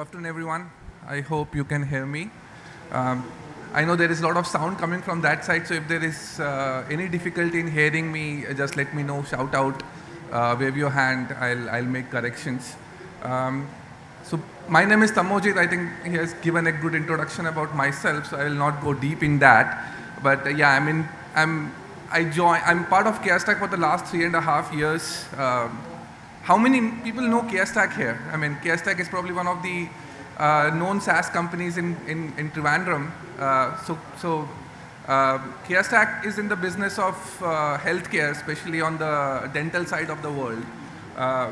afternoon, everyone. I hope you can hear me. Um, I know there is a lot of sound coming from that side, so if there is any difficulty in hearing me, just let me know, shout out, wave your hand, I'll make corrections. Um, so my name is Tamojit. I think he has given a good introduction about myself, so I will not go deep in that. But yeah, I'm part of Kickstart for the last 3.5 years. How many people know Kickstart here? I mean, Kickstart is probably one of the known SaaS companies in Trivandrum. Kickstart is in the business of healthcare, especially on the dental side of the world,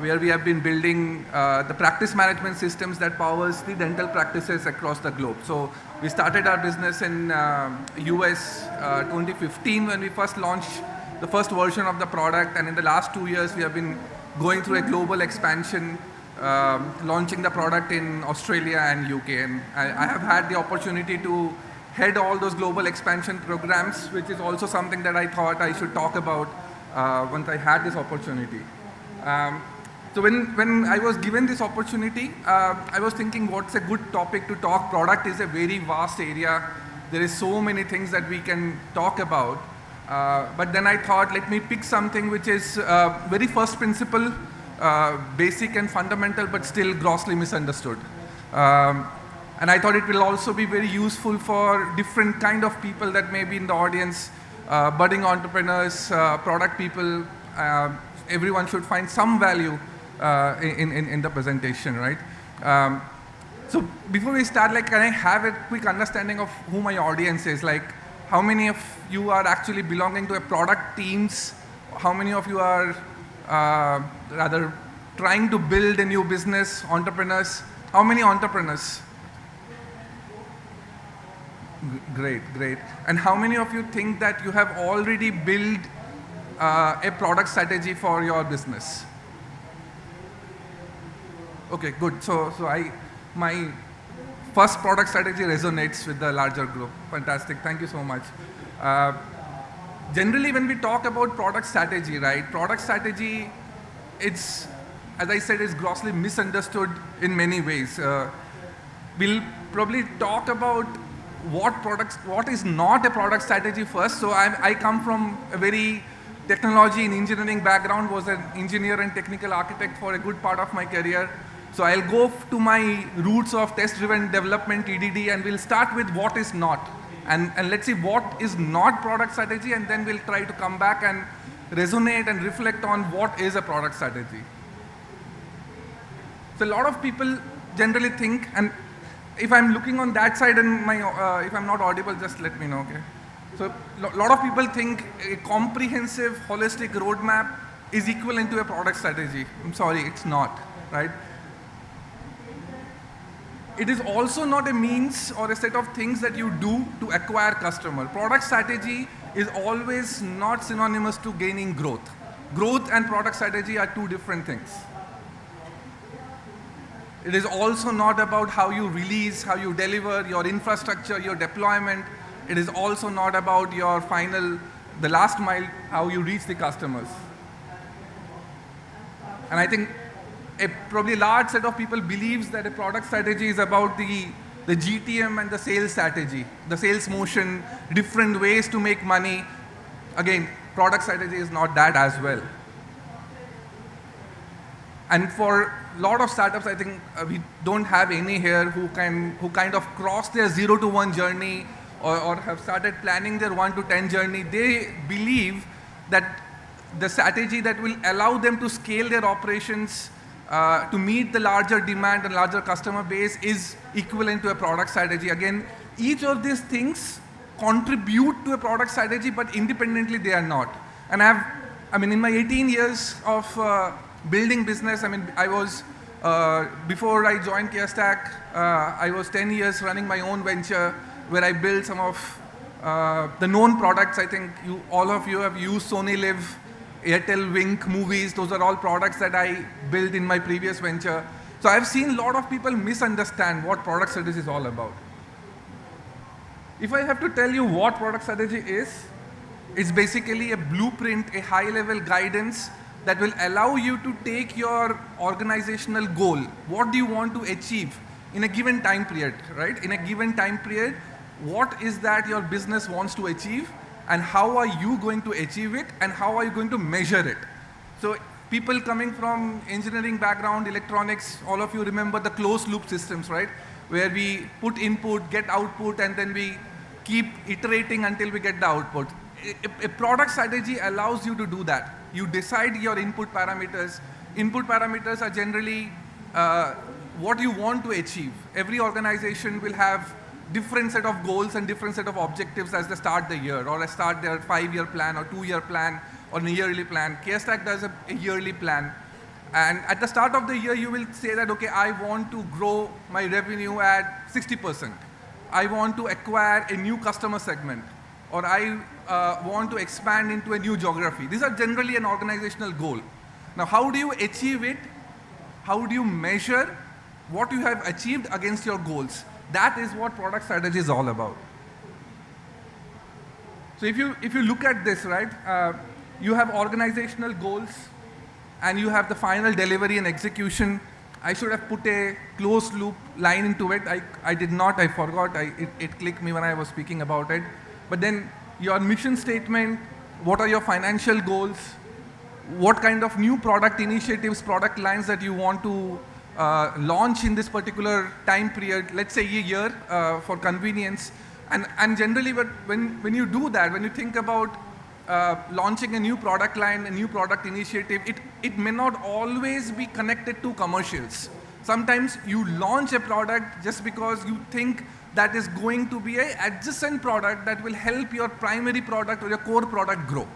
where we have been building the practice management systems that powers the dental practices across the globe. So we started our business in US 2015 when we first launched the first version of the product, and in the last 2 years we have been going through a global expansion, launching the product in Australia and UK. And I have had the opportunity to head all those global expansion programs, which is also something that I thought I should talk about once I had this opportunity. So when I was given this opportunity, I was thinking what's a good topic to talk. Product is a very vast area. There is so many things that we can talk about. But then I thought, let me pick something which is very first principle, basic and fundamental, but still grossly misunderstood. And I thought it will also be very useful for different kind of people that may be in the audience, budding entrepreneurs, product people. Everyone should find some value in the presentation, right? So before we start, can I have a quick understanding of who my audience is? How many of you are actually belonging to a product teams? How many of you are rather trying to build a new business, entrepreneurs? How many entrepreneurs? Great. And how many of you think that you have already built a product strategy for your business? Okay, good. So my first product strategy resonates with the larger group. Fantastic, thank you so much. Generally, when we talk about product strategy, right? Product strategy, it's, as I said, is grossly misunderstood in many ways. We'll probably talk about what is not a product strategy first. So I come from a very technology and engineering background, was an engineer and technical architect for a good part of my career. So I'll go to my roots of test-driven development, TDD, and we'll start with what is not. And let's see what is not product strategy, and then we'll try to come back and resonate and reflect on what is a product strategy. So a lot of people generally think, and if I'm looking on that side and if I'm not audible, just let me know, okay? So a lot of people think a comprehensive, holistic roadmap is equivalent to a product strategy. I'm sorry, it's not, right? It is also not a means or a set of things that you do to acquire customer. Product strategy is always not synonymous to gaining growth. Growth and product strategy are two different things. It is also not about how you release, how you deliver, your infrastructure, your deployment. It is also not about your the last mile, how you reach the customers. And I think a probably large set of people believes that a product strategy is about the GTM and the sales strategy, the sales motion, different ways to make money. Again, product strategy is not that as well. And for a lot of startups, I think we don't have any here who kind of cross their 0 to 1 journey or have started planning their 1 to 10 journey. They believe that the strategy that will allow them to scale their operations to meet the larger demand and larger customer base is equivalent to a product strategy. Again, each of these things contribute to a product strategy, but independently they are not. And in my 18 years of building business, I was, before I joined Kickstart, I was 10 years running my own venture where I built some of the known products. I think all of you have used Sony Live, Airtel Wink movies. Those are all products that I built in my previous venture. So I've seen a lot of people misunderstand what product strategy is all about. If I have to tell you what product strategy is, it's basically a blueprint, a high-level guidance that will allow you to take your organizational goal. What do you want to achieve in a given time period, right? In a given time period, what is that your business wants to achieve, and how are you going to achieve it, and how are you going to measure it? So people coming from engineering background, electronics, all of you remember the closed loop systems, right? Where we put input, get output, and then we keep iterating until we get the output. A product strategy allows you to do that. You decide your input parameters. Input parameters are generally what you want to achieve. Every organization will have different set of goals and different set of objectives as they start the year, or start their 5-year plan or 2-year plan or a yearly plan. KStack does a yearly plan. And at the start of the year, you will say that, okay, I want to grow my revenue at 60%. I want to acquire a new customer segment, or I want to expand into a new geography. These are generally an organizational goal. Now, how do you achieve it? How do you measure what you have achieved against your goals? That is what product strategy is all about. So if you look at this, right, you have organizational goals, and you have the final delivery and execution. I should have put a closed loop line into it. I did not, I forgot. It clicked me when I was speaking about it. But then your mission statement, what are your financial goals, what kind of new product initiatives, product lines that you want to launch in this particular time period, let's say a year for convenience. And generally when you do that, when you think about launching a new product line, a new product initiative, it may not always be connected to commercials. Sometimes you launch a product just because you think that is going to be an adjacent product that will help your primary product or your core product grow.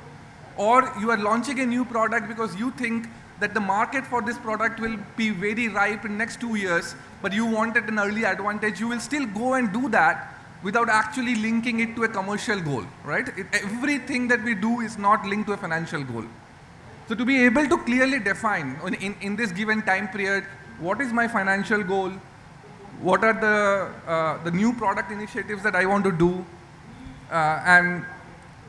Or you are launching a new product because you think that the market for this product will be very ripe in next 2 years, but you wanted an early advantage. You will still go and do that without actually linking it to a commercial goal, right? Everything that we do is not linked to a financial goal. So to be able to clearly define in this given time period, what is my financial goal? What are the new product initiatives that I want to do? And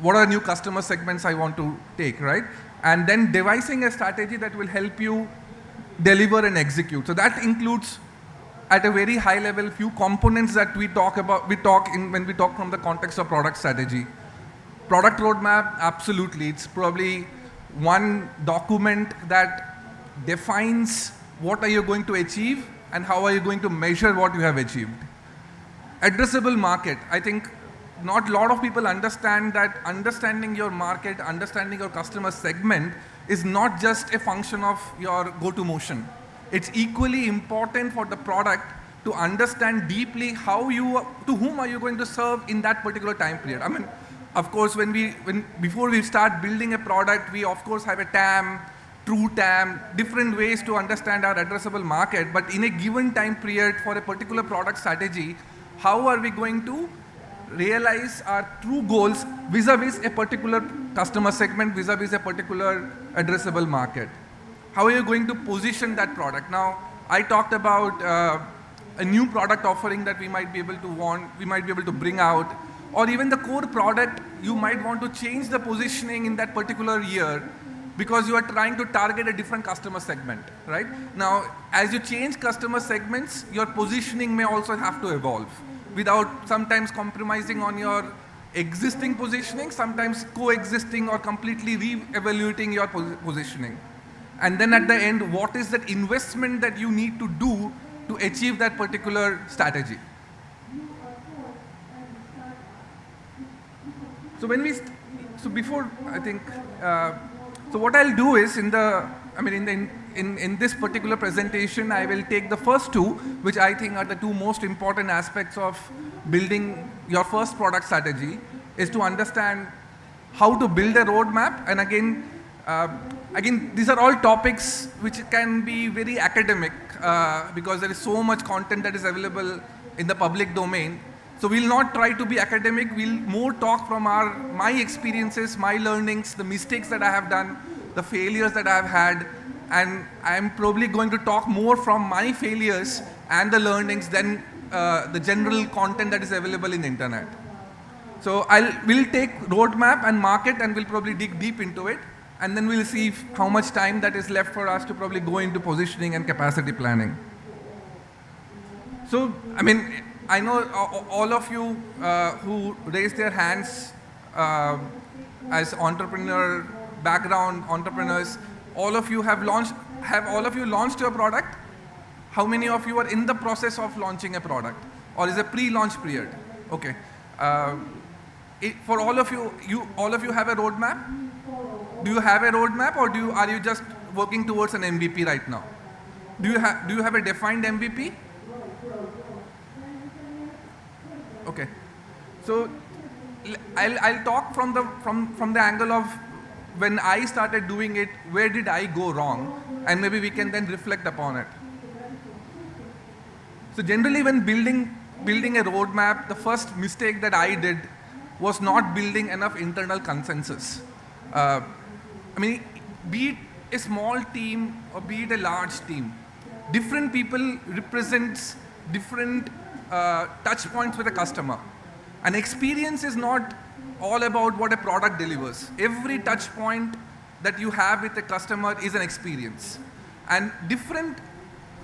what are new customer segments I want to take, right? And then devising a strategy that will help you deliver and execute. So that includes, at a very high level, few components that we talk about, when we talk from the context of product strategy. Product roadmap, absolutely. It's probably one document that defines what are you going to achieve and how are you going to measure what you have achieved. Addressable market. I think not a lot of people understand that understanding your market, understanding your customer segment is not just a function of your go-to motion. It's equally important for the product to understand deeply to whom are you going to serve in that particular time period. I mean, of course, before we start building a product, we of course have a TAM, true TAM, different ways to understand our addressable market. But in a given time period for a particular product strategy, how are we going to realize our true goals vis-a-vis a particular customer segment, vis-a-vis a particular addressable market? How are you going to position that product? Now, I talked about a new product offering that we might be able to bring out, or even the core product, you might want to change the positioning in that particular year because you are trying to target a different customer segment, right? Now, as you change customer segments, your positioning may also have to evolve without sometimes compromising on your existing positioning, sometimes coexisting or completely re-evaluating your positioning. And then at the end, what is that investment that you need to do to achieve that particular strategy? So before I think, so what I'll do is in this particular presentation, I will take the first two, which I think are the two most important aspects of building your first product strategy, is to understand how to build a roadmap. And again, these are all topics which can be very academic because there is so much content that is available in the public domain. So we'll not try to be academic. We'll more talk from my experiences, my learnings, the mistakes that I have done, the failures that I have had. And I'm probably going to talk more from my failures and the learnings than the general content that is available in the internet. So we'll take roadmap and market and we'll probably dig deep into it. And then we'll see how much time that is left for us to probably go into positioning and capacity planning. So, I mean, I know all of you who raised their hands uh, as entrepreneur background entrepreneurs, all of you have all of you launched your product? How many of you are in the process of launching a product, or is a pre-launch period? Okay. Uh, for all of you, all of you have a roadmap. Do you have a roadmap, or are you just working towards an MVP right now? Do you have a defined MVP? Okay. So I'll talk from the angle of when I started doing it, where did I go wrong, and maybe we can then reflect upon it. So generally, when building a roadmap, the first mistake that I did was not building enough internal consensus. I mean, be it a small team or be it a large team, different people represents different touch points with a customer. An experience is not all about what a product delivers. Every touch point that you have with a customer is an experience. And different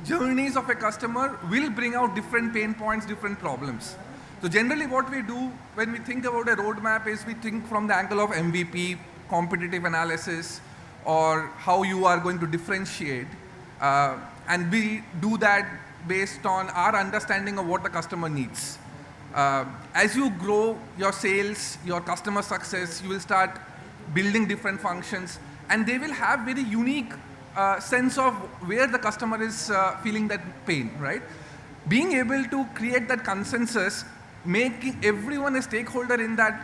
journeys of a customer will bring out different pain points, different problems. So generally what we do when we think about a roadmap is we think from the angle of MVP, competitive analysis, or how you are going to differentiate. And we do that based on our understanding of what the customer needs. As you grow your sales, your customer success, you will start building different functions, and they will have very unique sense of where the customer is feeling that pain, right? Being able to create that consensus, making everyone a stakeholder in that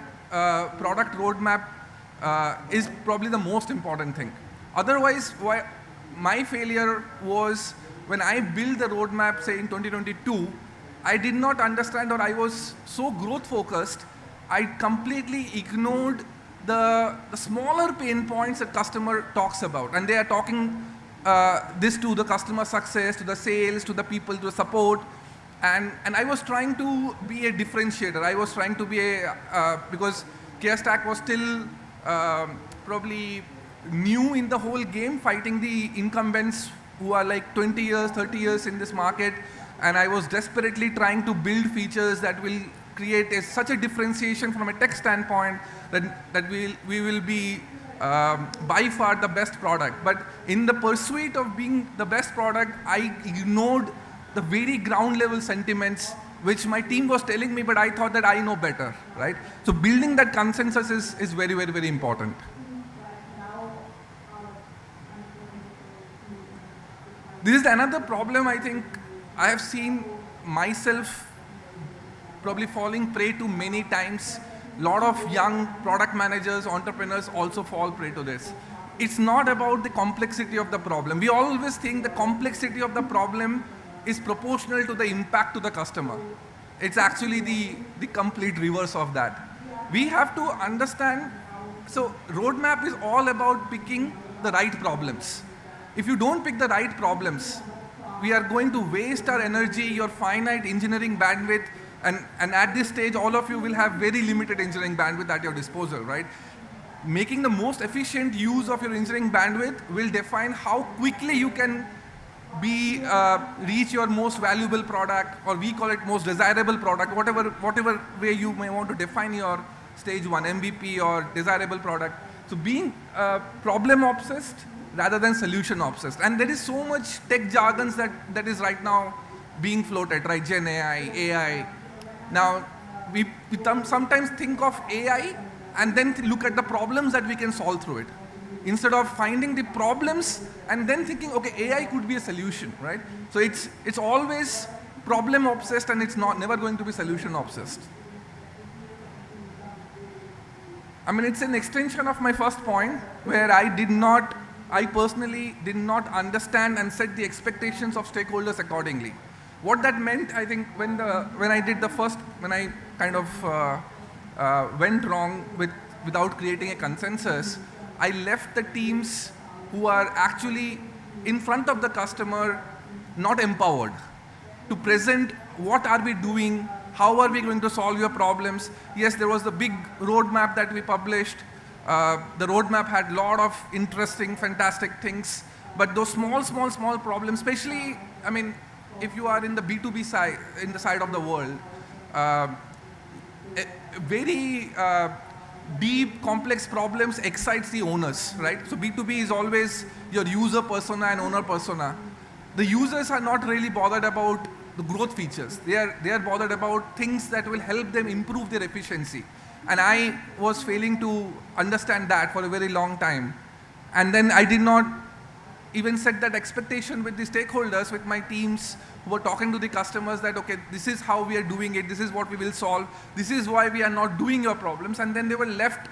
product roadmap is probably the most important thing. Otherwise, my failure was when I built the roadmap, say in 2022, I did not understand, or I was so growth focused, I completely ignored the smaller pain points that customer talks about. And they are talking this to the customer success, to the sales, to the people, to the support. And I was trying to be a differentiator. I was trying to be because CareStack was still probably new in the whole game, fighting the incumbents who are like 20 years, 30 years in this market. And I was desperately trying to build features that will create such a differentiation from a tech standpoint that we will be by far the best product. But in the pursuit of being the best product, I ignored the very ground level sentiments which my team was telling me, but I thought that I know better, right? So building that consensus is very, very, very important. This is another problem I think I have seen myself probably falling prey to many times. A lot of young product managers, entrepreneurs also fall prey to this. It's not about the complexity of the problem. We always think the complexity of the problem is proportional to the impact to the customer. It's actually the complete reverse of that. We have to understand, so roadmap is all about picking the right problems. If you don't pick the right problems, we are going to waste our energy, your finite engineering bandwidth, and at this stage, all of you will have very limited engineering bandwidth at your disposal, right? Making the most efficient use of your engineering bandwidth will define how quickly you can reach your most valuable product, or we call it most desirable product, whatever way you may want to define your stage 1 MVP or desirable product. So being problem obsessed rather than solution obsessed. And there is so much tech jargons that is right now being floated, right? Gen AI. Now, we sometimes think of AI and then look at the problems that we can solve through it, instead of finding the problems and then thinking, okay, AI could be a solution, right? So it's always problem obsessed, and it's never going to be solution obsessed. I mean, it's an extension of my first point, where I personally did not understand and set the expectations of stakeholders accordingly. What that meant, I think, when I kind of went wrong without creating a consensus, I left the teams who are actually in front of the customer not empowered to present what are we doing, how are we going to solve your problems. Yes, there was the big roadmap that we published. The roadmap had a lot of interesting, fantastic things, but those small problems, especially, I mean, if you are in the B2B side, in the side of the world, uh, very deep, complex problems excites the owners, right? So B2B is always your user persona and owner persona. The users are not really bothered about the growth features. They are bothered about things that will help them improve their efficiency. And I was failing to understand that for a very long time. And then I did not even set that expectation with the stakeholders, with my teams who were talking to the customers that, okay, this is how we are doing it, this is what we will solve, this is why we are not doing your problems. And then they were left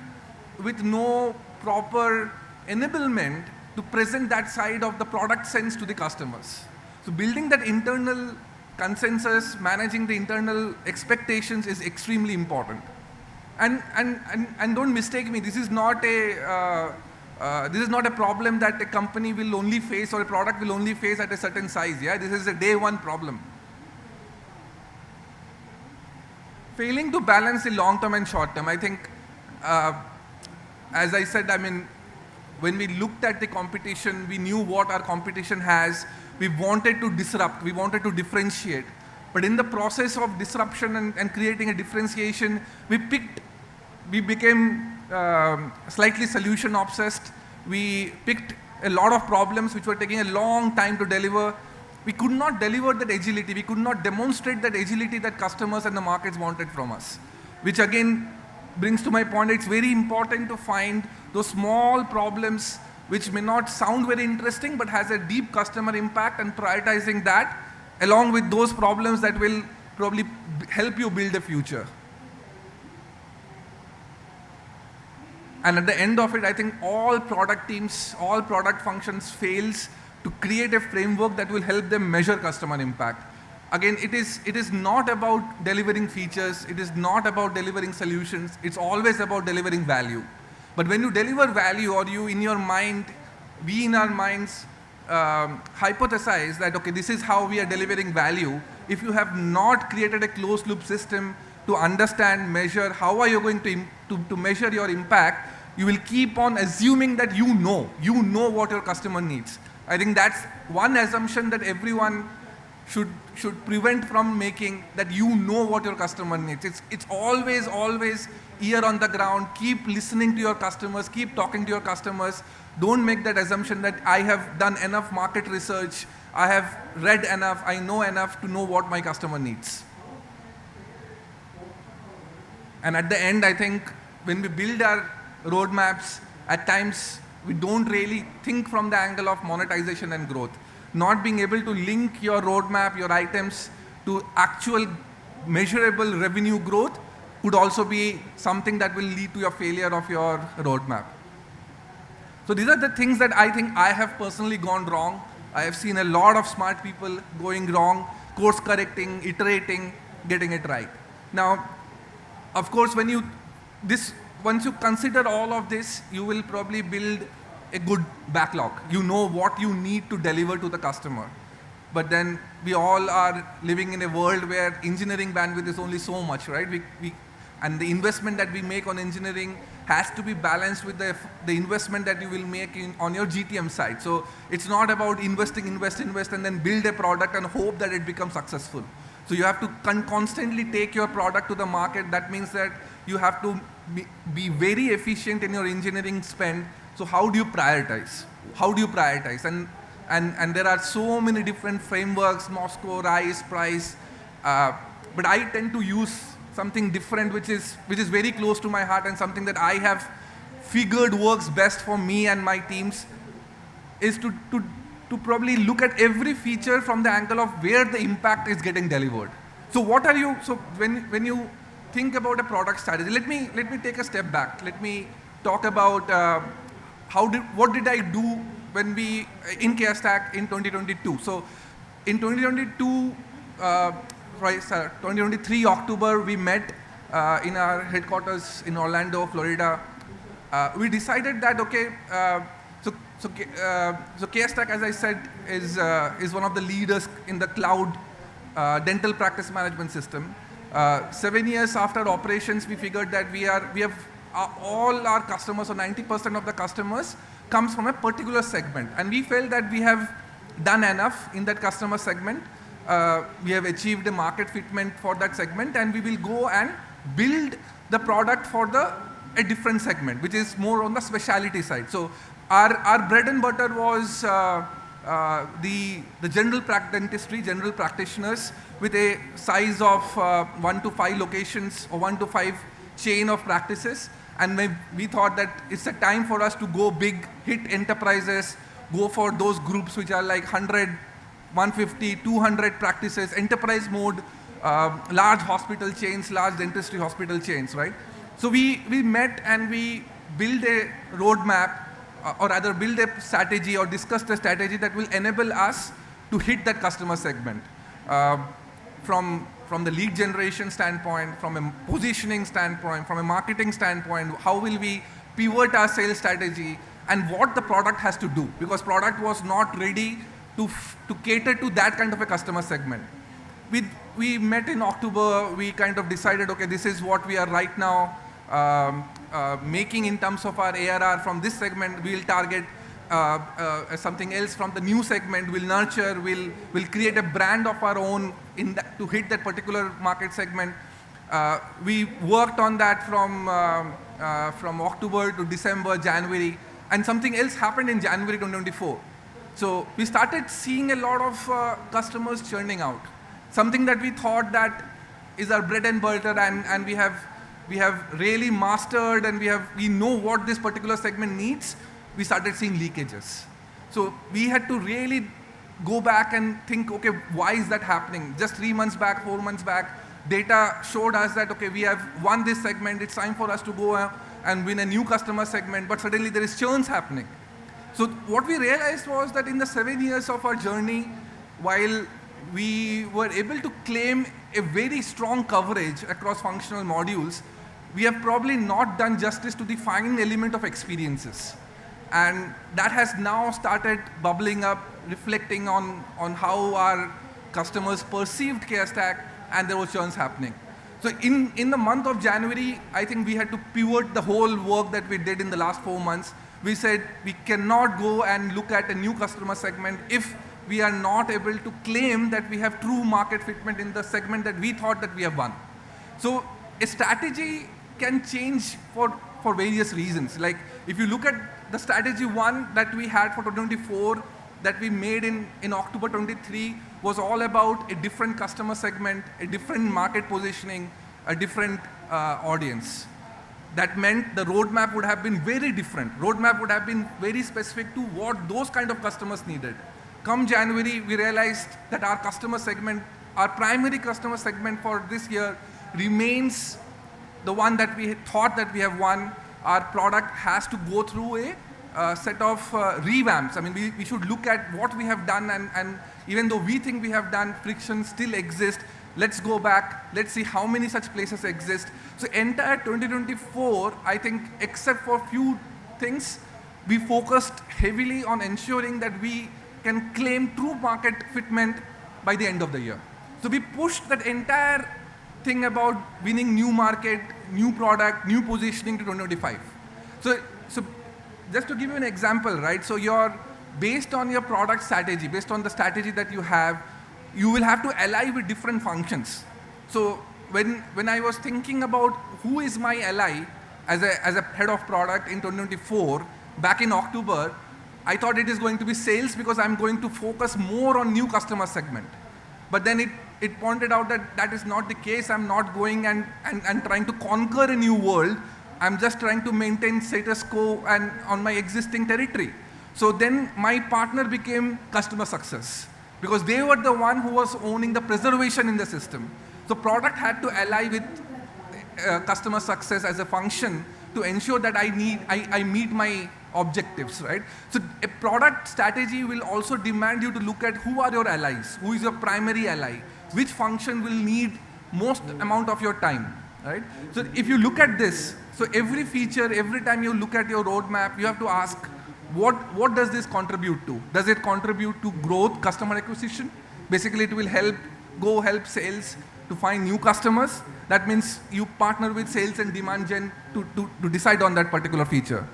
with no proper enablement to present that side of the product sense to the customers. So building that internal consensus, managing the internal expectations is extremely important. And don't mistake me, this is not a problem that a company will only face or a product will only face at a certain size. Yeah, this is a day one problem. Failing to balance the long term and short term. I think, as I said, I mean, when we looked at the competition, we knew what our competition has. We wanted to disrupt, we wanted to differentiate. But in the process of disruption and creating a differentiation, we became slightly solution obsessed. We picked a lot of problems which were taking a long time to deliver. We could not deliver that agility. We could not demonstrate that agility that customers and the markets wanted from us. Which again brings to my point, it's very important to find those small problems which may not sound very interesting but has a deep customer impact, and prioritizing that along with those problems that will probably help you build a future. And at the end of it, I think all product teams, all product functions fails to create a framework that will help them measure customer impact. Again, it is not about delivering features, it is not about delivering solutions, it's always about delivering value. But when you deliver value, or you in your mind, we in our minds hypothesize that, okay, this is how we are delivering value, if you have not created a closed loop system to understand, measure, how are you going to measure your impact, you will keep on assuming that you know what your customer needs. I think that's one assumption that everyone should prevent from making, that you know what your customer needs. It's always ear on the ground, keep listening to your customers, keep talking to your customers. Don't make that assumption that I have done enough market research, I have read enough, I know enough to know what my customer needs. And at the end, I think when we build our roadmaps, at times we don't really think from the angle of monetization and growth. Not being able to link your roadmap, your items to actual measurable revenue growth could also be something that will lead to your failure of your roadmap. So these are the things that I think I have personally gone wrong. I have seen a lot of smart people going wrong, course correcting, iterating, getting it right. Now, of course, once you consider all of this, you will probably build a good backlog. You know what you need to deliver to the customer. But then we all are living in a world where engineering bandwidth is only so much, right? And the investment that we make on engineering has to be balanced with the investment that you will make on your GTM side. So it's not about invest, and then build a product and hope that it becomes successful. So you have to constantly take your product to the market. That means that you have to be very efficient in your engineering spend. So how do you prioritize? And there are so many different frameworks, Moscow, RISE, PRICE. But I tend to use something different, which is very close to my heart, and something that I have figured works best for me and my teams, is to probably look at every feature from the angle of where the impact is getting delivered. So when you think about a product strategy, let me take a step back. Let me talk about what did I do when we in CareStack in 2022. So in 2022, 2023 October, we met in our headquarters in Orlando, Florida. We decided that, okay, so CareStack, as I said, is one of the leaders in the cloud dental practice management system. 7 years after operations, we figured that we have all our customers, or 90% of the customers, comes from a particular segment, and we felt that we have done enough in that customer segment. we have achieved a market fitment for that segment, and we will go and build the product for a different segment, which is more on the specialty side. So our bread and butter was the general dentistry, general practitioners with a size of 1 to 5 locations or 1 to 5 chain of practices. And we thought that it's a time for us to go big, hit enterprises, go for those groups which are like 100, 150, 200 practices, enterprise mode, large hospital chains, large dentistry hospital chains, right? So we met and we built a roadmap, or rather build a strategy or discussed a strategy that will enable us to hit that customer segment. From the lead generation standpoint, from a positioning standpoint, from a marketing standpoint, how will we pivot our sales strategy and what the product has to do, because product was not ready to cater to that kind of a customer segment. We met in October, we kind of decided, okay, this is what we are right now making in terms of our ARR from this segment. We'll target something else from the new segment, we'll nurture, we'll create a brand of our own to hit that particular market segment. We worked on that from October to December, January, and something else happened in January 2024. So we started seeing a lot of customers churning out. Something that we thought that is our bread and butter, and we have really mastered, and we know what this particular segment needs. We started seeing leakages. So we had to really go back and think, okay, why is that happening? Just 3 months back, 4 months back, data showed us that, okay, we have won this segment, it's time for us to go and win a new customer segment, but suddenly there is churns happening. So what we realized was that in the 7 years of our journey, while we were able to claim a very strong coverage across functional modules, we have probably not done justice to the fine element of experiences. And that has now started bubbling up, reflecting on how our customers perceived CareStack, and there were churns happening. So in the month of January, I think we had to pivot the whole work that we did in the last 4 months. We said we cannot go and look at a new customer segment if we are not able to claim that we have true market fitment in the segment that we thought that we have won. So a strategy can change for various reasons. Like if you look at the strategy one that we had for 2024, that we made in October 23, was all about a different customer segment, a different market positioning, a different audience. That meant the roadmap would have been very different. Roadmap would have been very specific to what those kind of customers needed. Come January, we realized that our customer segment, our primary customer segment for this year remains the one that we thought that we have won. Our product has to go through a set of revamps. I mean, we should look at what we have done, and even though we think we have done, friction still exists. Let's go back, let's see how many such places exist. So entire 2024, I think, except for few things, we focused heavily on ensuring that we can claim true market fitment by the end of the year. So we pushed that entire thing about winning new market, new product, new positioning to 2025. So just to give you an example, right? So based on your product strategy, based on the strategy that you have, you will have to ally with different functions. So when I was thinking about who is my ally as a head of product in 2024, back in October, I thought it is going to be sales because I'm going to focus more on new customer segment. But then it pointed out that that is not the case. I'm not going and trying to conquer a new world. I'm just trying to maintain status quo and on my existing territory. So then my partner became customer success, because they were the one who was owning the preservation in the system. So product had to ally with customer success as a function to ensure that I meet my objectives, right? So a product strategy will also demand you to look at who are your allies, who is your primary ally, which function will need most amount of your time, right? So if you look at this, so every feature, every time you look at your roadmap, you have to ask, what does this contribute to? Does it contribute to growth, customer acquisition? Basically, it will help sales to find new customers. That means you partner with sales and demand gen to decide on that particular feature.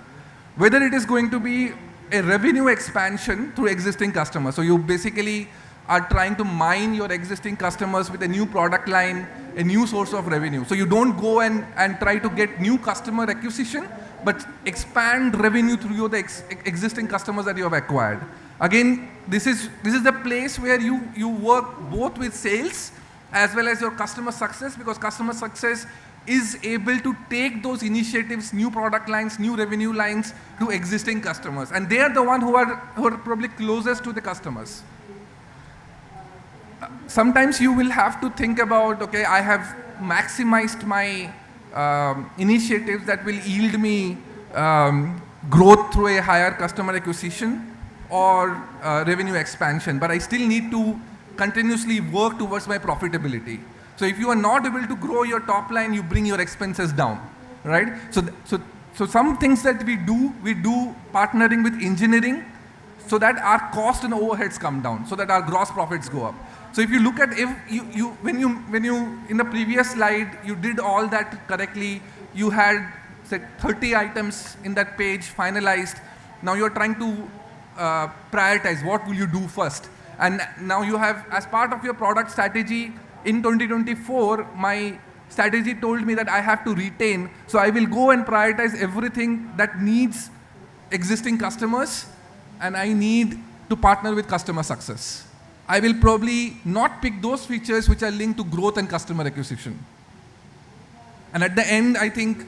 Whether it is going to be a revenue expansion through existing customers. So you basically are trying to mine your existing customers with a new product line, a new source of revenue. So you don't go and try to get new customer acquisition, but expand revenue through the existing customers that you have acquired. Again, this is the place where you work both with sales as well as your customer success, because customer success is able to take those initiatives, new product lines, new revenue lines to existing customers. And they are the one who are probably closest to the customers. Sometimes you will have to think about, okay, I have maximized my initiatives that will yield me growth through a higher customer acquisition or revenue expansion, but I still need to continuously work towards my profitability. So if you are not able to grow your top line, you bring your expenses down, right? So some things that we do partnering with engineering so that our cost and overheads come down, so that our gross profits go up. So if you look at, when you in the previous slide, you did all that correctly, you had say 30 items in that page finalized. Now you're trying to prioritize what will you do first. And now you have, as part of your product strategy, in 2024, my strategy told me that I have to retain, so I will go and prioritize everything that needs existing customers, and I need to partner with customer success. I will probably not pick those features which are linked to growth and customer acquisition. And at the end, I think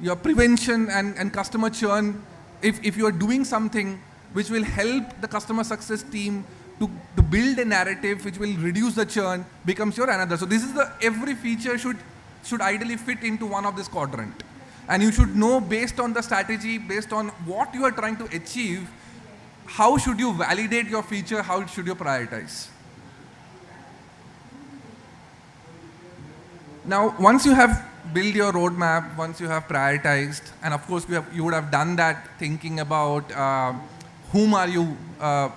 your prevention and customer churn, if you are doing something which will help the customer success team to build a narrative which will reduce the churn, becomes your another. So this is every feature should ideally fit into one of this quadrant. And you should know, based on the strategy, based on what you are trying to achieve, how should you validate your feature, how should you prioritize. Now, once you have built your roadmap, once you have prioritized, and of course you would have done that thinking about whom are you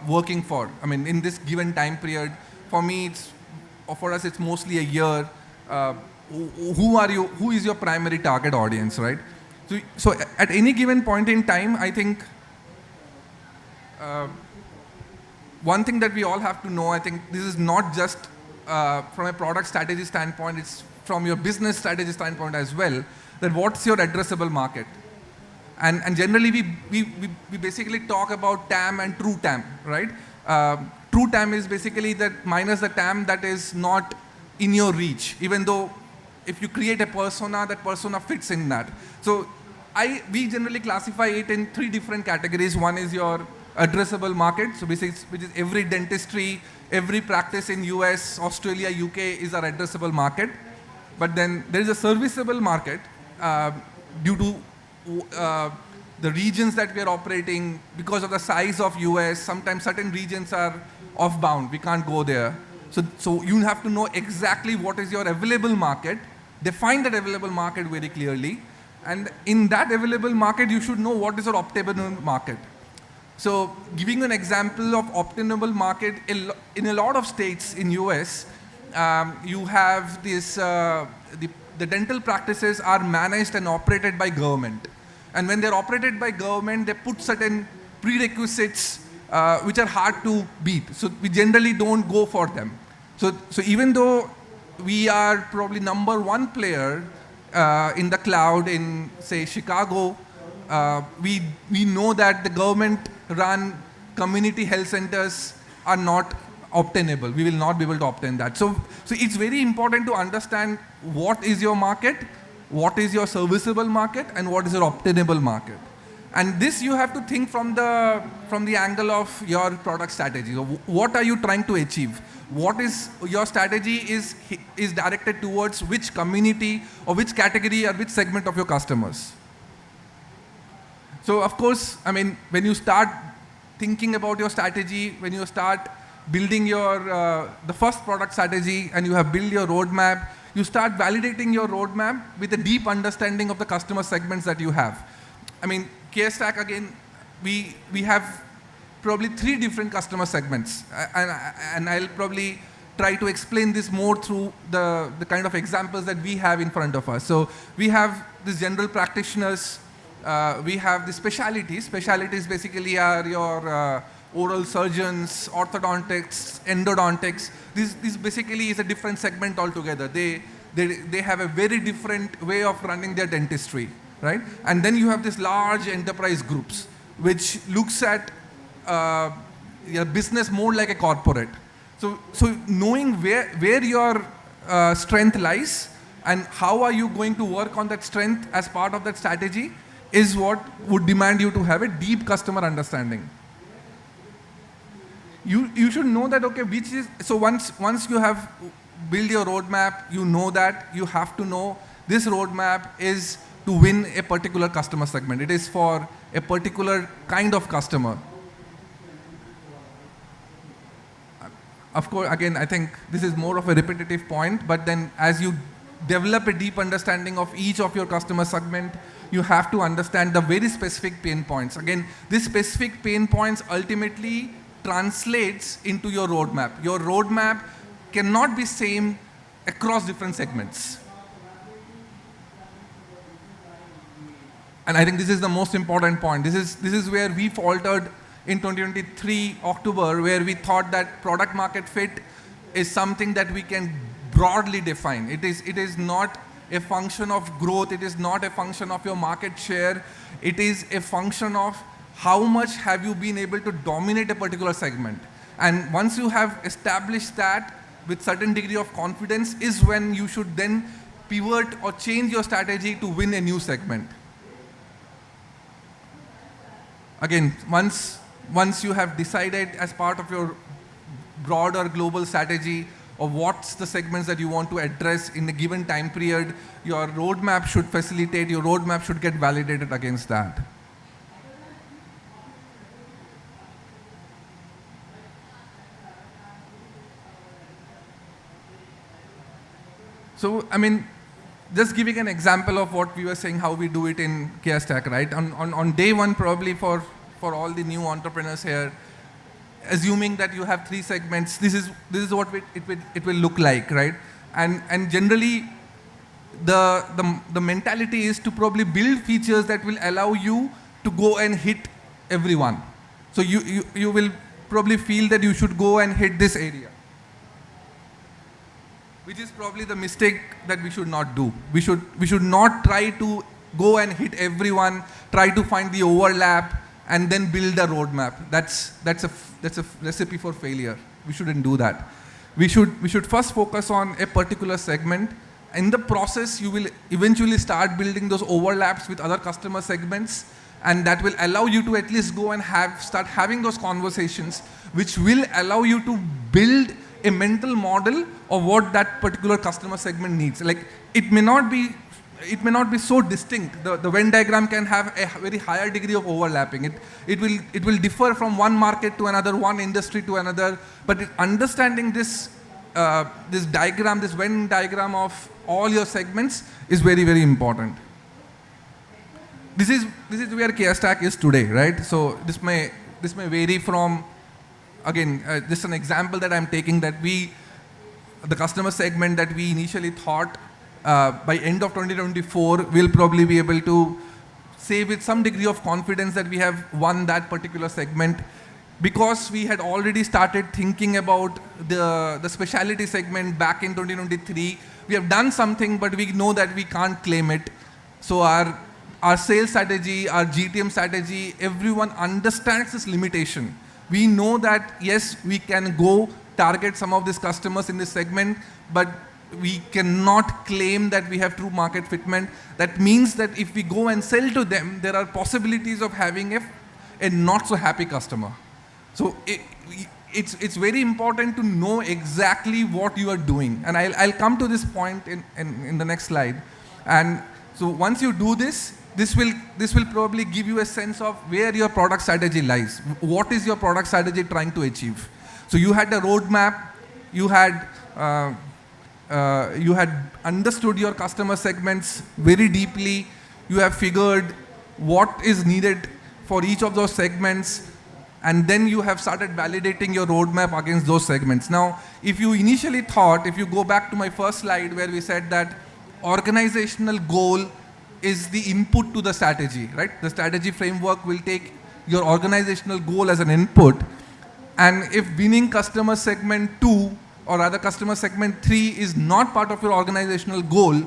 working for? I mean, in this given time period, for me, for us, it's mostly a year. Who are you? Who is your primary target audience, right? So at any given point in time, I think one thing that we all have to know, I think this is not just from a product strategy standpoint, it's from your business strategy standpoint as well, that what's your addressable market? And generally, we basically talk about TAM and true TAM, right? True TAM is basically that minus the TAM that is not in your reach, even though if you create a persona, that persona fits in that. So we generally classify it in 3 different categories. One is your addressable market, so which is every dentistry, every practice in US, Australia, UK is our addressable market. But then there is a serviceable market due to the regions that we are operating. Because of the size of US, sometimes certain regions are off-bound, we can't go there. So you have to know exactly what is your available market, define that available market very clearly, and in that available market, you should know what is your obtainable market. So giving you an example of obtainable market, in a lot of states in US, you have this, the dental practices are managed and operated by government. And when they're operated by government, they put certain prerequisites which are hard to beat. So we generally don't go for them. So even though we are probably number 1 player in the cloud in, say, Chicago, we know that the government-run community health centers are not obtainable. We will not be able to obtain that. So it's very important to understand what is your market, what is your serviceable market, and what is your obtainable market. And this you have to think from the angle of your product strategy. So what are you trying to achieve? What is your strategy is directed towards which community or which category or which segment of your customers? So of course, I mean, when you start thinking about your strategy, when you start building your the first product strategy and you have built your roadmap, you start validating your roadmap with a deep understanding of the customer segments that you have. I mean, KStack, again, we have probably 3 different customer segments, and I'll probably try to explain this more through the kind of examples that we have in front of us. So we have these general practitioners, we have the specialties. Specialties basically are your oral surgeons, orthodontics, endodontics. This basically is a different segment altogether. They have a very different way of running their dentistry, right? And then you have this large enterprise groups, which looks at your business more like a corporate. So knowing where your strength lies and how are you going to work on that strength as part of that strategy is what would demand you to have a deep customer understanding. You should know that, okay, which is, so once you have built your roadmap, you know that you have to know this roadmap is to win a particular customer segment. It is for a particular kind of customer. Of course, again, I think this is more of a repetitive point, but then as you develop a deep understanding of each of your customer segment, you have to understand the very specific pain points. Again, these specific pain points ultimately translates into your roadmap. Your roadmap cannot be same across different segments. And I think this is the most important point. This is where we faltered in 2023 October, where we thought that product market fit is something that we can broadly define. It is not a function of growth. It is not a function of your market share. It is a function of how much have you been able to dominate a particular segment. And once you have established that with certain degree of confidence is when you should then pivot or change your strategy to win a new segment. Again, once you have decided as part of your broader global strategy of what's the segments that you want to address in a given time period, your roadmap should facilitate, your roadmap should get validated against that. So, I mean, just giving an example of what we were saying, how we do it in CareStack, right? On day one, probably for all the new entrepreneurs here, assuming that you have 3 segments, this is what it will look like, right? And generally, the mentality is to probably build features that will allow you to go and hit everyone. So you will probably feel that you should go and hit this area, which is probably the mistake that we should not do. We should not try to go and hit everyone, try to find the overlap, and then build a roadmap. That's a recipe for failure. We shouldn't do that. We should first focus on a particular segment. In the process, you will eventually start building those overlaps with other customer segments, and that will allow you to at least go and start having those conversations, which will allow you to build a mental model of what that particular customer segment needs. Like, it may not be so distinct. The Venn diagram can have a very higher degree of overlapping. It will differ from one market to another, one industry to another. But understanding this diagram, this Venn diagram of all your segments is very, very important. This is where CareStack is today, right? So this may vary from, again, just an example that I'm taking, that the customer segment that we initially thought by end of 2024 we'll probably be able to say with some degree of confidence that we have won that particular segment, because we had already started thinking about the specialty segment back in 2023. We have done something, but we know that we can't claim it. So our sales strategy, our GTM strategy, everyone understands this limitation. We know that, yes, we can go target some of these customers in this segment, but we cannot claim that we have true market fitment. That means that if we go and sell to them, there are possibilities of having a not so happy customer. So it's very important to know exactly what you are doing. And I'll come to this point in the next slide. And so once you do this will probably give you a sense of where your product strategy lies. What is your product strategy trying to achieve? So you had a roadmap, you had understood your customer segments very deeply, you have figured what is needed for each of those segments, and then you have started validating your roadmap against those segments. Now, if you initially thought, if you go back to my first slide where we said that organizational goal is the input to the strategy, right? The strategy framework will take your organizational goal as an input. And if winning customer segment 2 or rather customer segment 3 is not part of your organizational goal,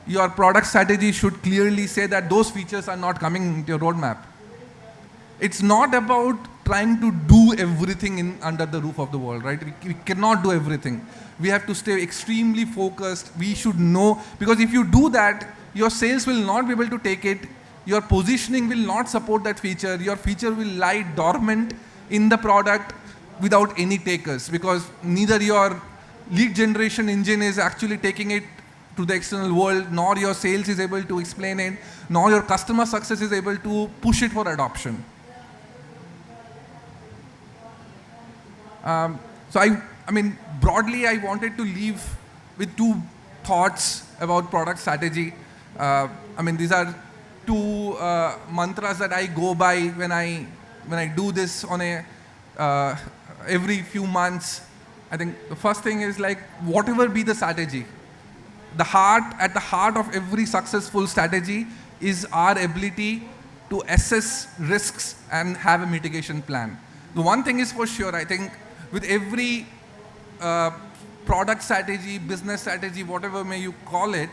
your product strategy should clearly say that those features are not coming into your roadmap. It's not about trying to do everything under the roof of the world, right? We cannot do everything. We have to stay extremely focused. We should know, because if you do that, your sales will not be able to take it. Your positioning will not support that feature. Your feature will lie dormant in the product without any takers, because neither your lead generation engine is actually taking it to the external world, nor your sales is able to explain it, nor your customer success is able to push it for adoption. So I mean, broadly, I wanted to leave with 2 thoughts about product strategy. I mean, these are 2 mantras that I go by when I do this on a every few months. I think the first thing is like, whatever be the strategy, at the heart of every successful strategy is our ability to assess risks and have a mitigation plan. The one thing is for sure, I think, with every product strategy, business strategy, whatever may you call it,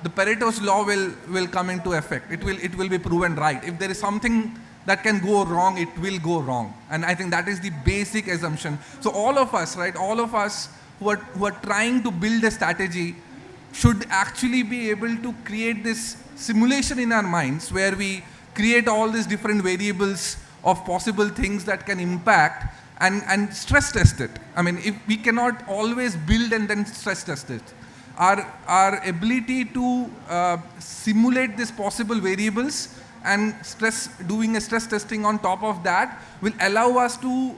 the Pareto's law will come into effect. It will be proven right. If there is something that can go wrong, it will go wrong. And I think that is the basic assumption. So all of us, right, all of us who are trying to build a strategy should actually be able to create this simulation in our minds where we create all these different variables of possible things that can impact and stress test it. I mean, if we cannot always build and then stress test it. Our ability to simulate these possible variables and doing a stress testing on top of that will allow us to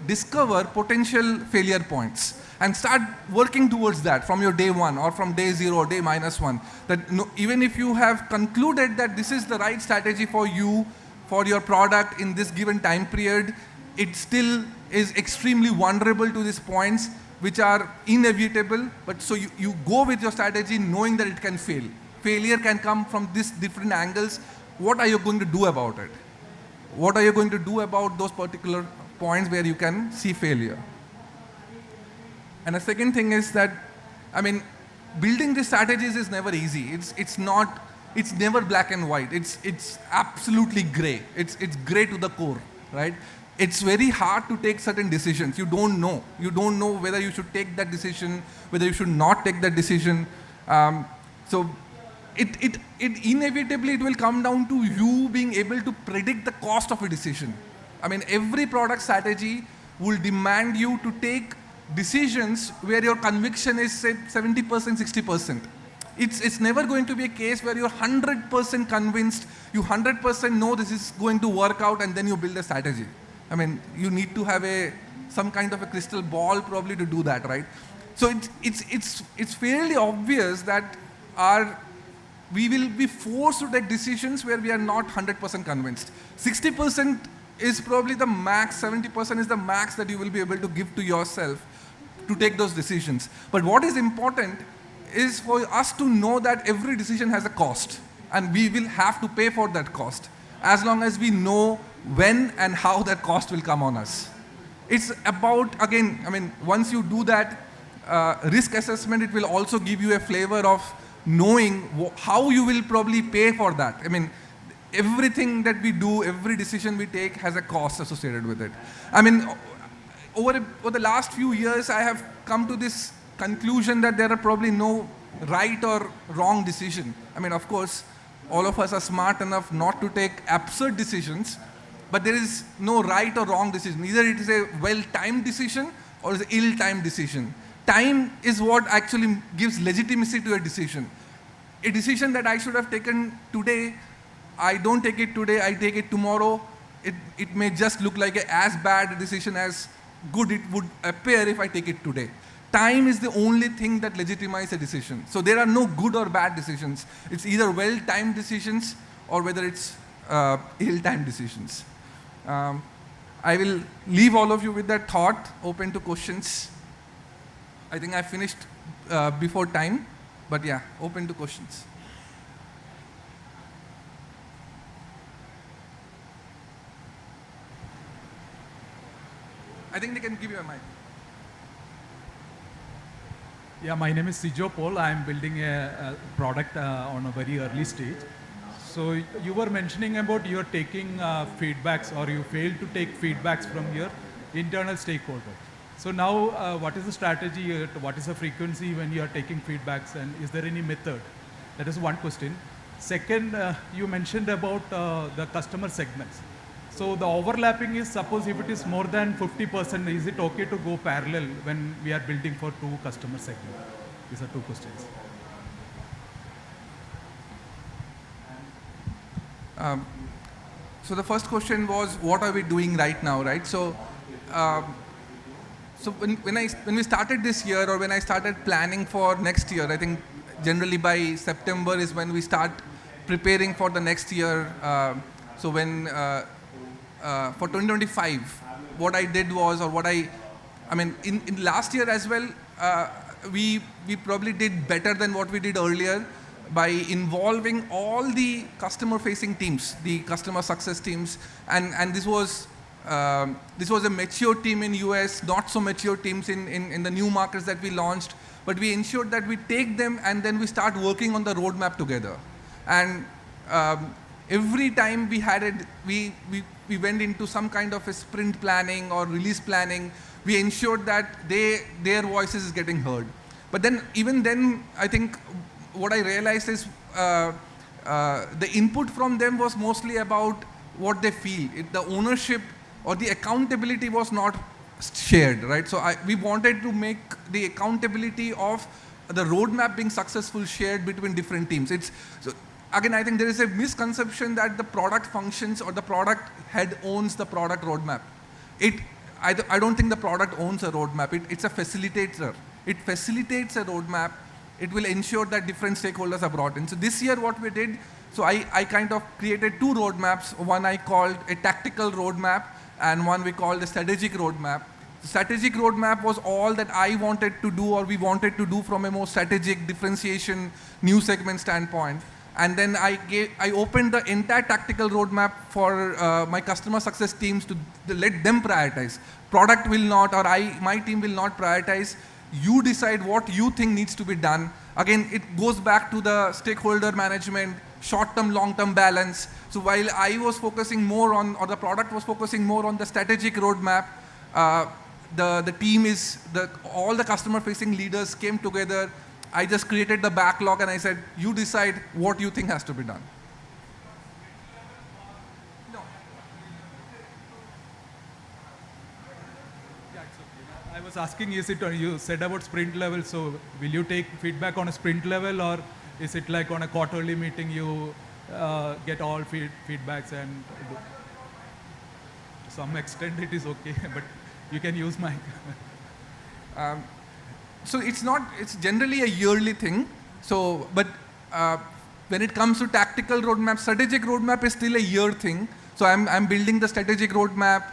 discover potential failure points and start working towards that from your day 1 or from day 0 or day -1. That even if you have concluded that this is the right strategy for you, for your product in this given time period, it still is extremely vulnerable to these points which are inevitable. But so you go with your strategy knowing that it can fail. Failure can come from these different angles. What are you going to do about it? What are you going to do about those particular points where you can see failure? And the second thing is that, I mean, building these strategies is never easy. It's never black and white. It's absolutely gray. It's gray to the core, right? It's very hard to take certain decisions. You don't know. You don't know whether you should take that decision, whether you should not take that decision. So it inevitably it will come down to you being able to predict the cost of a decision. I mean, every product strategy will demand you to take decisions where your conviction is, say, 70%, 60%. It's never going to be a case where you're 100% convinced, you 100% know this is going to work out, and then you build a strategy. I mean, you need to have some kind of a crystal ball probably to do that, right? So it's fairly obvious that we will be forced to take decisions where we are not 100% convinced. 60% is probably the max, 70% is the max that you will be able to give to yourself to take those decisions. But what is important is for us to know that every decision has a cost, and we will have to pay for that cost as long as we know when and how that cost will come on us. It's about, again, I mean, once you do that risk assessment, it will also give you a flavor of knowing how you will probably pay for that. I mean, everything that we do, every decision we take has a cost associated with it. I mean, over the last few years, I have come to this conclusion that there are probably no right or wrong decision. I mean, of course, all of us are smart enough not to take absurd decisions, but there is no right or wrong decision. Either it is a well-timed decision or is an ill-timed decision. Time is what actually gives legitimacy to a decision. A decision that I should have taken today, I don't take it today, I take it tomorrow. It may just look like as bad a decision as good it would appear if I take it today. Time is the only thing that legitimizes a decision. So there are no good or bad decisions. It's either well-timed decisions or whether it's ill-timed decisions. I will leave all of you with that thought, open to questions. I think I finished before time, but yeah, open to questions. I think they can give you a mic. Yeah, my name is Sijo Paul. I'm building a product on a very early stage. So you were mentioning about you're taking feedbacks, or you failed to take feedbacks from your internal stakeholders. So now, what is the strategy? What is the frequency when you are taking feedbacks, and is there any method? That is one question. Second, you mentioned about the customer segments. So the overlapping is, suppose if it is more than 50%, is it okay to go parallel when we are building for two customer segments? These are two questions. So the first question was, what are we doing right now, right? So when we started this year, or when I started planning for next year, I think generally by September is when we start preparing for the next year. So when for 2025, what I did was, or what I mean, in last year as well, we probably did better than what we did earlier by involving all the customer-facing teams, the customer success teams, and this was a mature team in US, not so mature teams in the new markets that we launched, but we ensured that we take them and then we start working on the roadmap together. And every time we had it, we went into some kind of a sprint planning or release planning. We ensured that their voices is getting heard. But then, even then, I think what I realized is the input from them was mostly about what they feel. The ownership or the accountability was not shared, right? So we wanted to make the accountability of the roadmap being successful shared between different teams. Again, I think there is a misconception that the product functions or the product head owns the product roadmap. I don't think the product owns a roadmap. It's a facilitator. It facilitates a roadmap. It will ensure that different stakeholders are brought in. So this year what we did, so I kind of created two roadmaps. One I called a tactical roadmap, and one we called a strategic roadmap. The strategic roadmap was all that I wanted to do, or we wanted to do from a more strategic differentiation, new segment standpoint. And then I opened the entire tactical roadmap for my customer success teams to let them prioritize. Product will not, or my team will not prioritize. You decide what you think needs to be done. Again, it goes back to the stakeholder management, short-term, long-term balance. So while I was focusing more on, or the product was focusing more on the strategic roadmap, the team all the customer-facing leaders came together. I just created the backlog and I said, you decide what you think has to be done. No. Yeah, it's okay. I was asking, you said about sprint level, so will you take feedback on a sprint level, or is it like on a quarterly meeting you get all feedbacks, and to some extent it is okay, but you can use my... So it's generally a yearly thing. So, but when it comes to tactical roadmap, strategic roadmap is still a year thing. So I'm building the strategic roadmap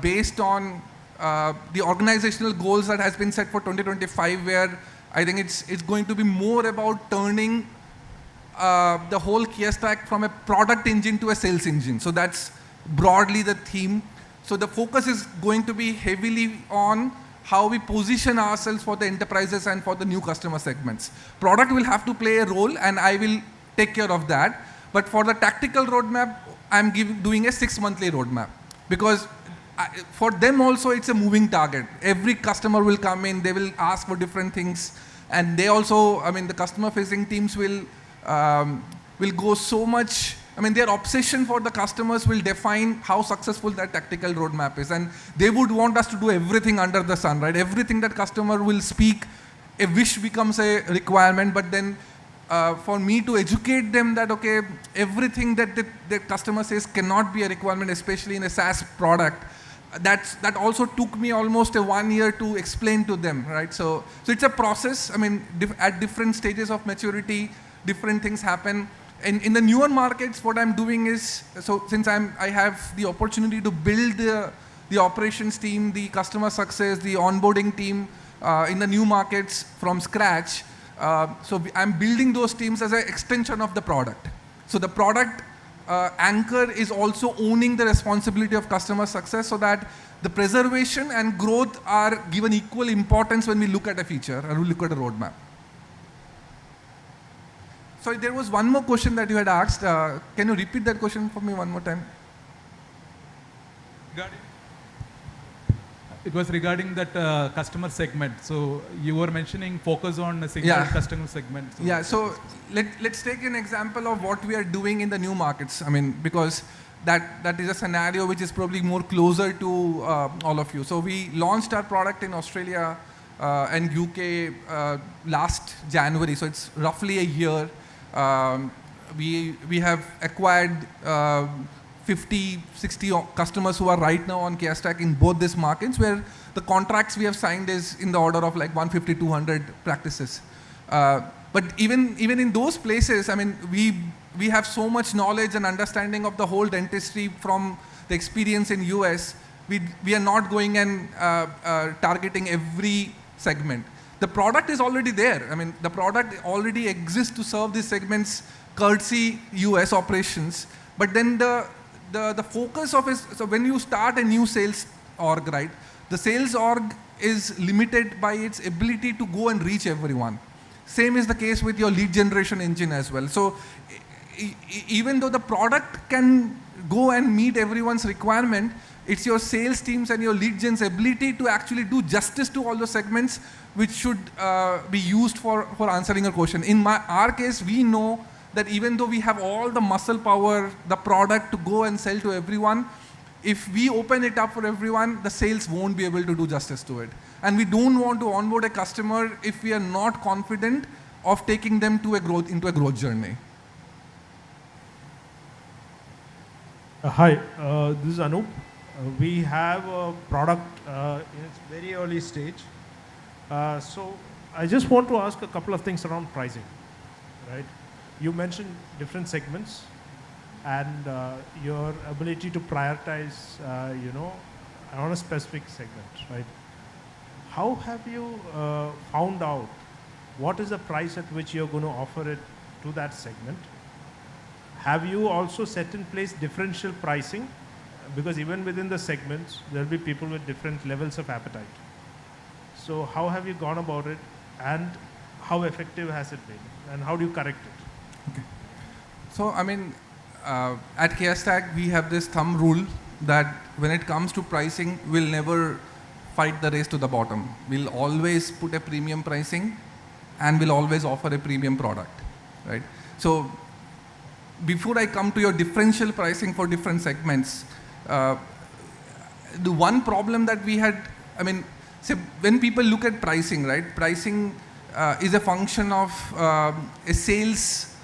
based on the organizational goals that has been set for 2025, where I think it's going to be more about turning the whole Kia stack from a product engine to a sales engine. So that's broadly the theme. So the focus is going to be heavily on how we position ourselves for the enterprises and for the new customer segments. Product will have to play a role, and I will take care of that. But for the tactical roadmap, I'm doing a 6-monthly roadmap, because for them also it's a moving target. Every customer will come in, they will ask for different things, and they also, I mean, the customer-facing teams will go so much. I mean, their obsession for the customers will define how successful that tactical roadmap is. And they would want us to do everything under the sun, right? Everything that customer will speak, a wish becomes a requirement. But then for me to educate them that, okay, everything that the customer says cannot be a requirement, especially in a SaaS product, that also took me almost 1 year to explain to them, right? So it's a process. I mean, at different stages of maturity, different things happen. In the newer markets, what I'm doing is, so since I have the opportunity to build the operations team, the customer success, the onboarding team in the new markets from scratch. So I'm building those teams as an extension of the product. So the product anchor is also owning the responsibility of customer success, so that the preservation and growth are given equal importance when we look at a feature or we look at a roadmap. Sorry, there was one more question that you had asked. Can you repeat that question for me one more time? It was regarding that customer segment. So you were mentioning focus on a single customer segment. So let's take an example of what we are doing in the new markets. I mean, because that is a scenario which is probably more closer to all of you. So we launched our product in Australia and UK last January. So it's roughly a year. We have acquired 50, 60 customers who are right now on KStack in both these markets, where the contracts we have signed is in the order of like 150, 200 practices. But even in those places, I mean, we have so much knowledge and understanding of the whole dentistry from the experience in US. We are not going and targeting every segment. The product is already there. I mean, the product already exists to serve these segments, courtesy US operations. But then the focus of it, so when you start a new sales org, right, the sales org is limited by its ability to go and reach everyone. Same is the case with your lead generation engine as well. So even though the product can go and meet everyone's requirement, it's your sales teams and your lead gen's ability to actually do justice to all those segments which should be used for answering a question. In our case, we know that even though we have all the muscle power, the product to go and sell to everyone, if we open it up for everyone, the sales won't be able to do justice to it. And we don't want to onboard a customer if we are not confident of taking them to into a growth journey. Hi, this is Anup. We have a product in its very early stage. So I just want to ask a couple of things around pricing, right? You mentioned different segments and your ability to prioritize, on a specific segment, right? How have you found out what is the price at which you're going to offer it to that segment? Have you also set in place differential pricing? Because even within the segments, there'll be people with different levels of appetite. So how have you gone about it, and how effective has it been, and how do you correct it? Okay. So, I mean, at KStack, we have this thumb rule that when it comes to pricing, we'll never fight the race to the bottom. We'll always put a premium pricing, and we'll always offer a premium product, right? So, before I come to your differential pricing for different segments, the one problem that we had, I mean, say when people look at pricing, right? Pricing is a function of a sales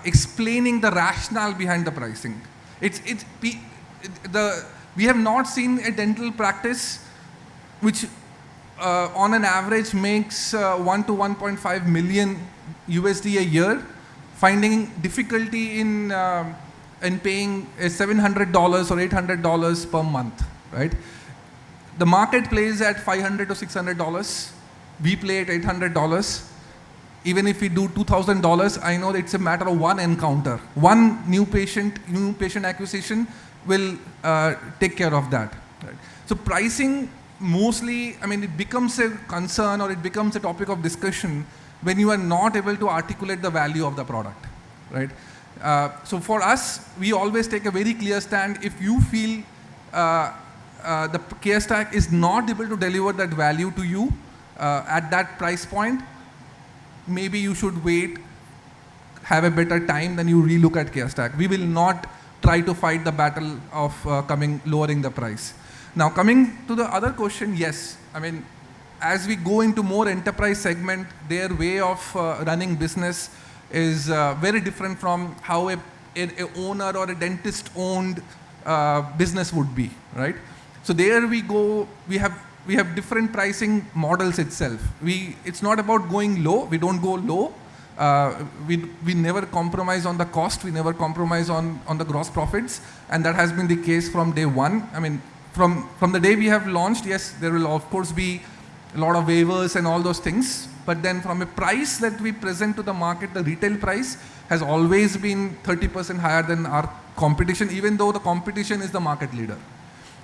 explaining the rationale behind the pricing. We have not seen a dental practice which on an average makes 1 to 1.5 million USD a year finding difficulty in paying $700 or $800 per month, right? The market plays at $500 to $600. We play at $800. Even if we do $2,000, I know that it's a matter of one encounter. One new patient acquisition will take care of that. Right? So pricing mostly, I mean, it becomes a concern or it becomes a topic of discussion when you are not able to articulate the value of the product, right? So for us, we always take a very clear stand. If you feel the KStack is not able to deliver that value to you at that price point, maybe you should wait, have a better time, then you relook at KStack. We will not try to fight the battle of lowering the price. Now coming to the other question, yes, I mean, as we go into more enterprise segment, their way of running business is very different from how a owner or a dentist owned business would be, right? So there we go, we have different pricing models itself. It's not about going low, we don't go low. We never compromise on the cost, we never compromise on the gross profits, and that has been the case from day one. I mean, from the day we have launched, yes, there will of course be a lot of waivers and all those things, but then from a price that we present to the market, the retail price, has always been 30% higher than our competition, even though the competition is the market leader.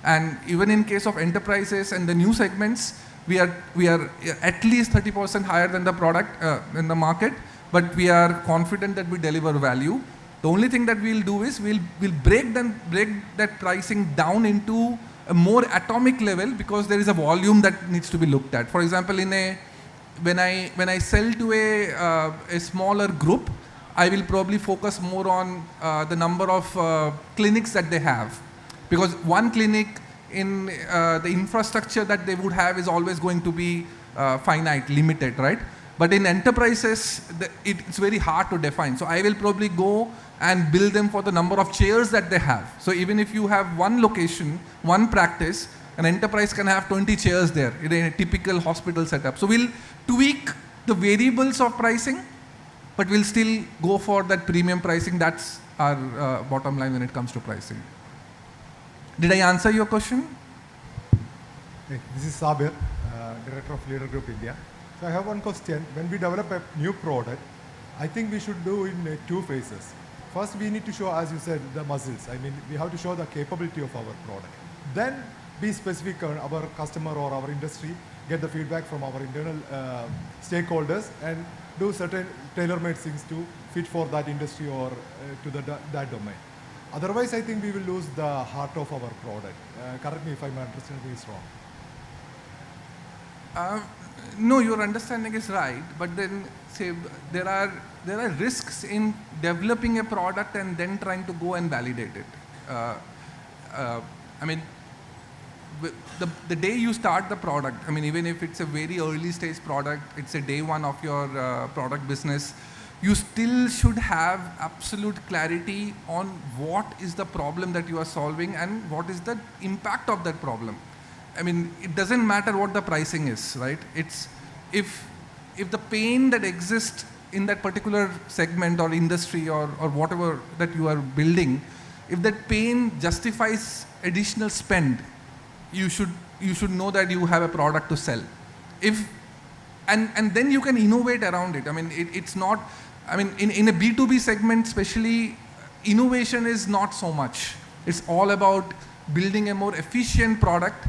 And even in case of enterprises and the new segments, we are at least 30% higher than the product in the market, but we are confident that we deliver value. The only thing that we'll do is we'll break that pricing down into a more atomic level, because there is a volume that needs to be looked at. For example, when I sell to a smaller group, I will probably focus more on the number of clinics that they have, because one clinic in the infrastructure that they would have is always going to be finite, limited, right? But in enterprises, it's very hard to define. So I will probably go and bill them for the number of chairs that they have. So even if you have one location, one practice, an enterprise can have 20 chairs there in a typical hospital setup. So we'll tweak the variables of pricing, but we'll still go for that premium pricing. That's our bottom line when it comes to pricing. Did I answer your question? Hey, this is Sabir, Director of Leader Group India. So I have one question. When we develop a new product, I think we should do in two phases. First, we need to show, as you said, the muscles. I mean, we have to show the capability of our product. Then be specific on our customer or our industry, get the feedback from our internal stakeholders, and do certain tailor-made things to fit for that industry or to that domain. Otherwise, I think we will lose the heart of our product. Correct me if my understanding is wrong. No, your understanding is right, but then say there are risks in developing a product and then trying to go and validate it. I mean, the day you start the product, I mean, even if it's a very early stage product, it's a day one of your product business, you still should have absolute clarity on what is the problem that you are solving and what is the impact of that problem. I mean, it doesn't matter what the pricing is, right? It's if the pain that exists in that particular segment or industry or whatever that you are building, if that pain justifies additional spend, you should know that you have a product to sell. And then you can innovate around it. I mean, it's not, I mean, in a B2B segment especially, innovation is not so much. It's all about building a more efficient product,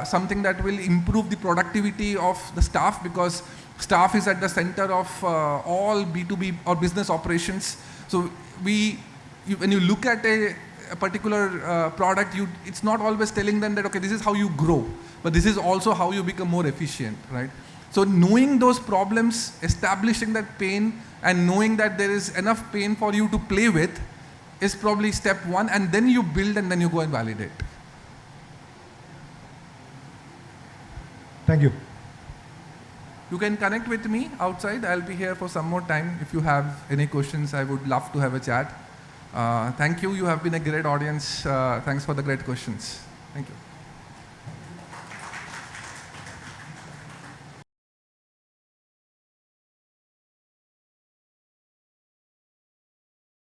something that will improve the productivity of the staff, because staff is at the center of all B2B or business operations. So when you look at a particular product, it's not always telling them that, okay, this is how you grow, but this is also how you become more efficient, right? So knowing those problems, establishing that pain, and knowing that there is enough pain for you to play with is probably step one, and then you build and then you go and validate. Thank you. You can connect with me outside. I'll be here for some more time. If you have any questions, I would love to have a chat. Thank you. You have been a great audience. Thanks for the great questions. Thank you.